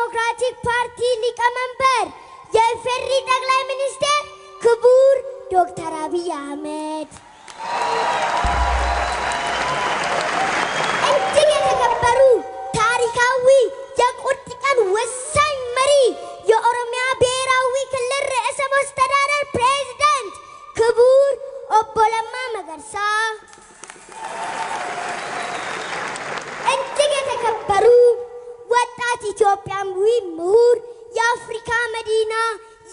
ዴሞክራቲክ ፓርቲ ሊቀመንበር የኢፌዴሪ ጠቅላይ ሚኒስትር ክቡር ዶክተር አብይ አህመድ እጅግ የተከበሩ ታሪካዊ የቁርጥ ቀን ወሳኝ መሪ የኦሮሚያ ብሔራዊ ክልል ርዕሰ መስተዳድር ፕሬዝዳንት ክቡር ኦቦ ለማ መገርሳ እጅግ የተከበሩ ወጣት ኢትዮጵያዊ ምሁር የአፍሪካ መዲና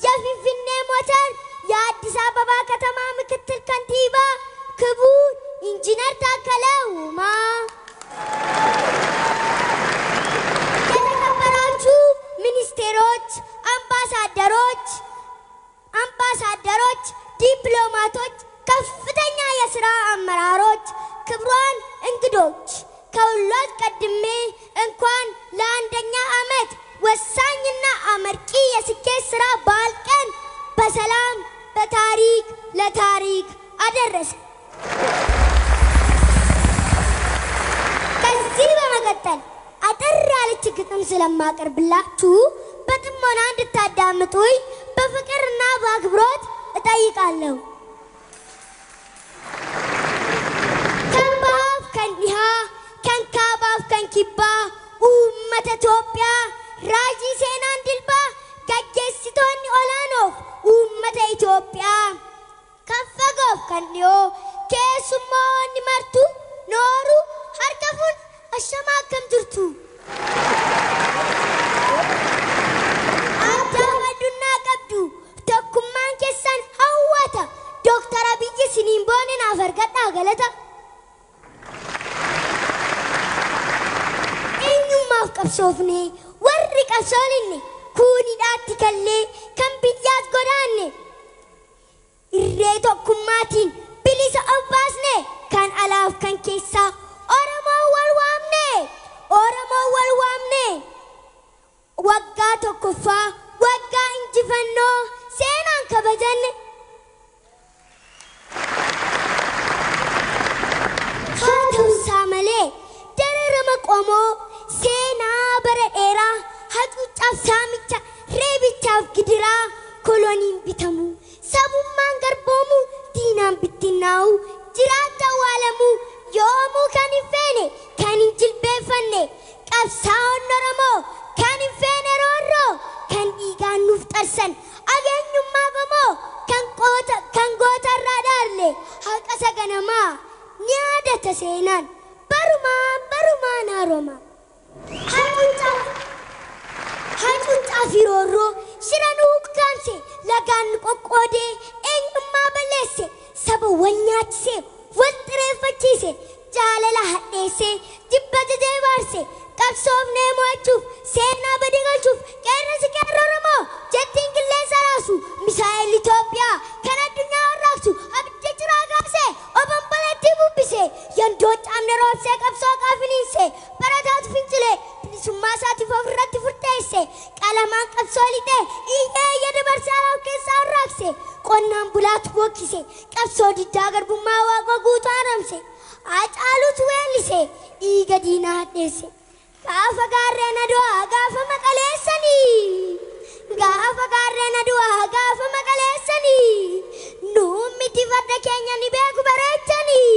የፊንፊኔ ሞተር የአዲስ አበባ ከተማ ምክትል ከንቲባ ክቡር ኢንጂነር ታከለ ኡማ የተከበራችሁ ሚኒስቴሮች፣ አምባሳደሮች፣ ዲፕሎማቶች፣ ከፍተኛ የሥራ አመራሮች፣ ክቡራን እንግዶች ከሁሉ አስቀድሜ እንኳን ለአንደኛ ዓመት ወሳኝና አመርቂ የስኬት ሥራ በዓል ቀን በሰላም ለታሪክ አደረሰ። ከዚህ በመቀጠል አጠር ያለች ግጥም ስለማቀርብላችሁ በጥሞና እንድታዳምጡኝ በፍቅርና በአክብሮት እጠይቃለሁ። ከንባፍ ከንዲሃ ከንካባፍ ከንኪባ ኡመተ ኢትዮጵያ ራጂ ሴናን ድልባ ገጌሲቶኒ ኦላኖፍ ኡመተ ኢትዮጵያ ከፈጎፍ ከንዲዮ ኬሱሞኒ መርቱ ኖሩ ሀርከፉን አሸማከም ጅርቱ አጃመዱና ቀብዱ ተኩማን ኬሳን ሀዋታ ዶክተር አብይ ሲኒምቦንን አፈርገጣ ገለታ እኙማፍ ቀብሶፍኔ ወሪ ቀብሶልኔ ኩኒዳatti kallee kan biyyaas godaanne irree tokkummaatiin bilisa obbaasne kan alaaf kan keessaa Oromoo wal waamne waggaa tokkoffaa waggaa injifannoo seenaan kabajanne haa ta'uusaa malee dararama qomoo seenaa bara dheeraa hacuucaaf saamicha reebichaaf gidiraa koloniin bitamu sabummaan garboomu diinaan bittinnaa'u jiraata awwaalamuu yoomuu kan hin feene kan hin jilbeeffanne qabsaa'onni Oromoo kan hin feene roorroo kan dhiigaan nuuf xarsan ageenyummaa qomoo kan gootarraa dhaarle haqa saganamaa ni yaadata seenaan barumaan haaroma hacuucaa fi roorroo shiranuu kaamse lagaan qoqqoodee eenyummaa balleesse saba wal nyaachise wal xireeffachiise jaalala hadheesse jibba jajee baarse qabsoofnee mo'achuuf seenaa badii galchuuf qeerransi qeerroo Oromoo jettiin qilleensa raasu misaa'el Itoophiyaa kan addunyaa warraaqsu abidda jiraa kaase obomboleettii bubbise yandoo caamne roobsee qabsoo qaafiniinse barataatu fincilee bilisummaa isaatiif ofirratti furteesse qalamaan qabsoo lixee iyyee dabarsee alaaf keessaa warraaqse qonnaan bulaatu bokkise qabsoo diddaa garbummaa waaqa guutuu haramse Hacaaluutu weellise dhiiga diinaa hadheesse gaafa gaarreen adu'aa gaafa maqaleessanii nuun miti farda keenya ni beeku bareechanii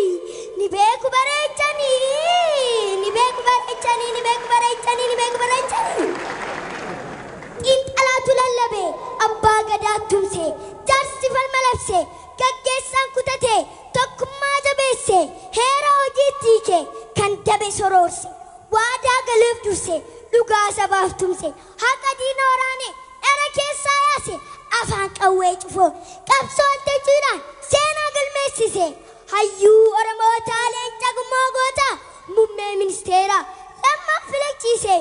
xiinxalaatu lallabee abbaa gadaa tumse jaarsi falma labse gaggeessaan kutate tokkummaa jabeesse heera hojiitti hiike kan dabe soroorse waadaa galeef durse dhugaa sabaaf tumse haqa diina waraane dhara keessaa yaase afaan qawwee cufoo qabsooltee jiidhaan seenaa galmeessise hayyuu Oromoo leenca gumoo goota muummee ministeeraa lammaan filachiise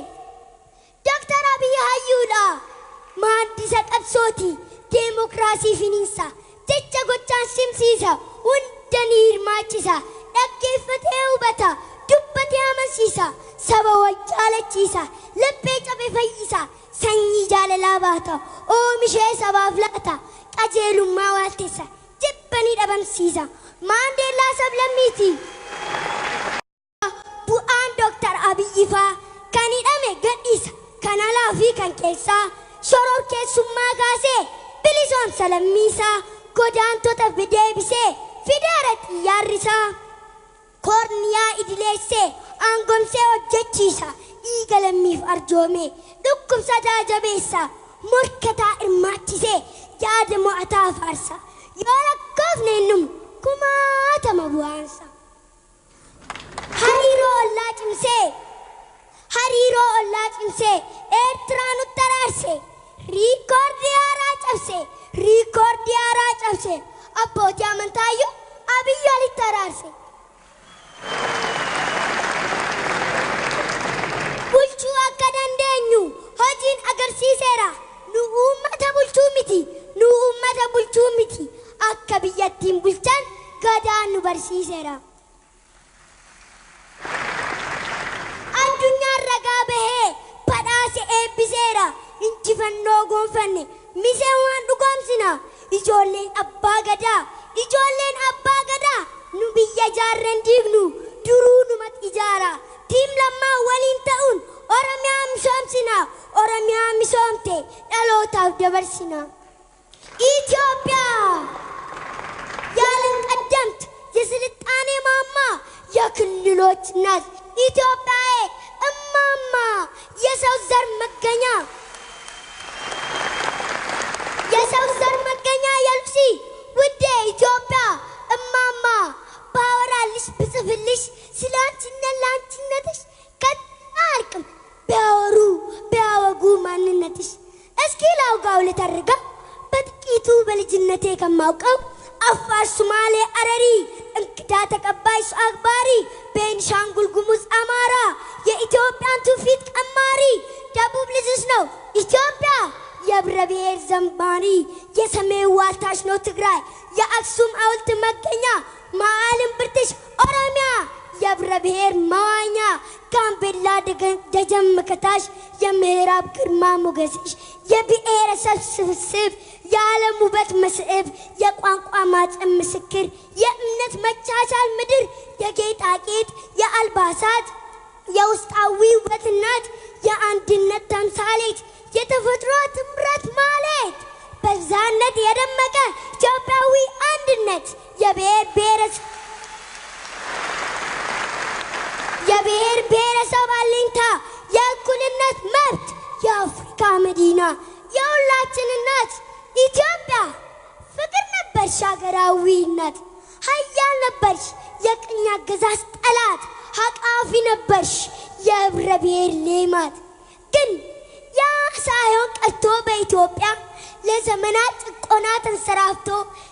Dr. Abiy hayyuudha maaddisa qabsooti deemokiraasii finiinsa jecha gochaan simsiisa hunda ni hirmaachisa dhaggeeffatee hubata dubbatee amansiisa saba wal jaalachiisa laphee cabe fayyisa sanyii jaalalaa baata oomishee sabaaf laata qajeelummaa waalteessa jibbanii dhabamsiisa Maandeellaa sablammiiti bu'aan Dr. Abiy faa kan hidhame gadhiisa kanala fi kan keessa shoror keessummaa kaasee bilisoom salammiisaa godaantota deebisee fidara xiyyaarrisaa korniyaa idileessee aangomsee hojjechiisa dhiigalammiif arjoomee dhukkubsataa jabeessa morkataa irmaachisee yaada mo'ataa faarsa yoo lakkoofne innum kumaatama bu'aansa hariiroo ollaa cimsee Eertiraa nutti araarse riikoordii haaraa cabse abbootii amantaayyuu Abiyyi walitti araarse bulchuu akka dandeenyu hojiin agarsiiseera nu uummata bulchuu miti akka biyyattiin bulchan gadaan nu barsiiseera addunyaan ragaa bahee badhaase eebbiseera injifannoo gonfanne misee waan dhugoomsina ijoolleen abbaa gadaa nu biyya jaarren diignu duruu numat ijaara tiim lammaa waliin ta'uun oromiyaa misoomte dhalootaaf dabarsina ኢትዮጵያ ያለን ቀደምት የስልጣኔ ማማ የክልሎች ናት ኢትዮጵያዬ እማማ የሰው ዘር መገኛ የሉሲ ውዴ ኢትዮጵያ እማማ ባወራልሽ ብጽፍልሽ ስላንቺነትሽ ከታርቅም ቢያወጉ ማንነትሽ እስኪ ላውጋው ልተርጋ በጥቂቱ በልጅነቴ ከማውቀው አፋር ሶማሌ አረሪ እንግዳ ተቀባይ አክባሪ ቤንሻንጉል ጉሙዝ አማራ የኢትዮጵያን ትውፊት ቀማሪ ደቡብ ልጅሽ ነው ኢትዮጵያ የብረ ብሔር ዘማሪ የሰሜን ዋልታሽ ነው ትግራይ የአክሱም ሐውልት መገኛ ማዕልም ብርትሽ ኦሮሚያ የብረ ብሔር መዋኛ ጋምቤላ ደጀን መከታሽ የምዕራብ ግርማ ሞገስሽ የብሔረሰብ ስብስብ የዓለም ውበት መስህብ የቋንቋ ማጽም ምስክር የእምነት መቻቻል ምድር የጌጣጌጥ የአልባሳት የውስጣዊ ውበት እናት የአንድነት ተምሳሌት የተፈጥሮ ትምረት ማለት በዛነት የደመቀ ኢትዮጵያዊ አንድነት የብሔር ብሔረሰብ አለኝታ የእኩልነት መብት የአፍሪካ መዲና የሁላችን እናት ኢትዮጵያ ፍቅር ነበርሽ ሀገራዊ እናት ኃያል ነበርሽ የቅኝ አገዛዝ ጠላት አቃፊ ነበርሽ የህብረ ብሔር ሌማት ግን ያ ሳይሆን ቀርቶ በኢትዮጵያ ለዘመናት ጭቆና ተንሰራፍቶ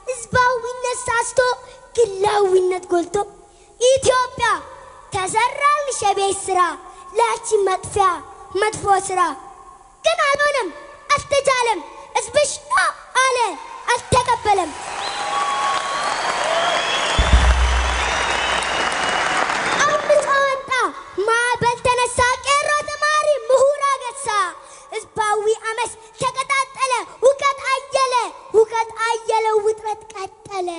ህዝባዊነት ሳስቶ ግላዊነት ጎልቶ ኢትዮጵያ ተሰራልሽ የቤት ስራ ላቺ መጥፎ ስራ ግን አልሆነም አልተቻለም ህዝብሽ አለ አልተቀበለም አምጾ ወጣ ማዕበል ተነሳ ቄሮ ተማሪ ምሁር አገሳ ህዝባዊ አመፅ ተቀጣጠለ ሁከት አየለ ውጥረት ቀጠለ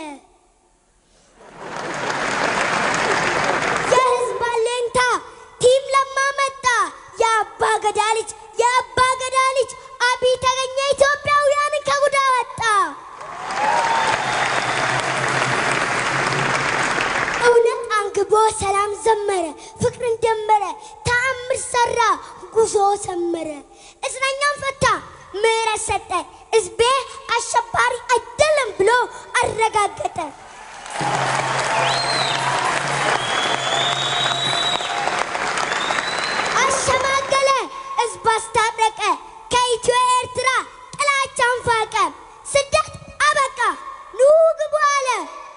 የህዝብ አለኝታ ቲም ለማ መጣ የአባ ገዳ ልጅ አብይ ተገኘ ኢትዮጵያውያንን ከጉዳ ወጣ እውነት አንግቦ ሰላም ዘመረ ፍቅርን ደመረ ተአምር ሰራ ጉዞ ሰመረ እስረኛን ፈታ ምህረት ሰጠ ህዝቤ አሸባሪ አይደለም ብሎ አረጋገጠ አሸማገለ ህዝብ አስታረቀ ከኢትዮ ኤርትራ ጥላቻን ፋቀ ስደት አበቃ ኑ ግቡ አለ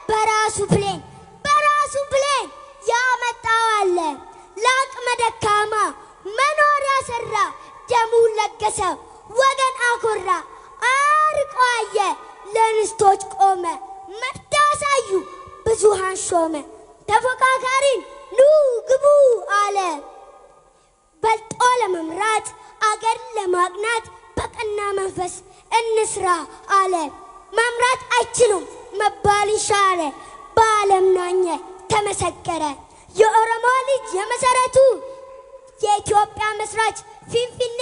በራሱ ፕሌን ያመጣው አለ ለአቅመ ደካማ መኖሪያ ሰራ ደሙን ለገሰ ወገን አኮራ አርቆ አየ ለንስቶች ቆመ መርታ አሳዩ ብዙሃን ሾመ ተፎካካሪን ኑ ግቡ አለ በልጦ ለመምራት አገር ለማቅናት በቀና መንፈስ እንስራ አለ መምራት አይችሉም መባል ይሻለ በዓለም ናኘ ተመሰከረ የኦሮሞ ልጅ የመሰረቱ የኢትዮጵያ መስራች ፊንፊኔ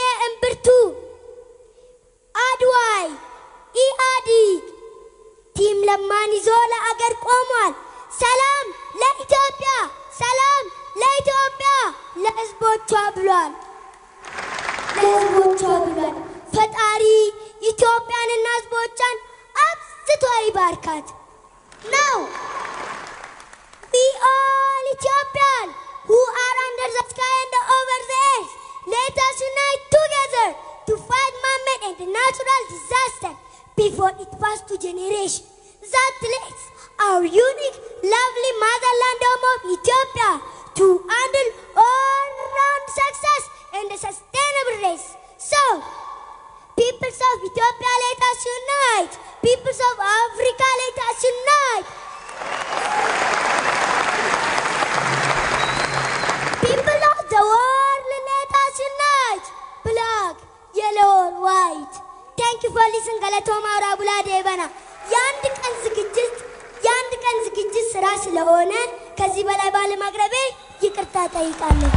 ይዞ ለአገር ቆሟል ሰላም ለኢትዮጵያ ሰላም ለኢትዮጵያ ለሕዝቦቿ ብሏል ፈጣሪ ኢትዮጵያንና ሕዝቦቿን አብዝቶ ይባርካት Now we all Ethiopian who are under the sky and over the earth, let us unite together to fight man-made and natural disaster before it passes to generation that leads our unique, lovely motherland home of Ethiopia to handle all-round success and a sustainable race. So, peoples of Ethiopia, let us unite. Peoples of Africa, let us unite. People of the world, let us unite. Black, yellow, white. Thank you for listening. Galatoma Rabula Devana. Yand kan zikijit sera ስለሆነ ከዚህ በላይ ባለ ማቅረቤ ይቅርታ ጠይቃለሁ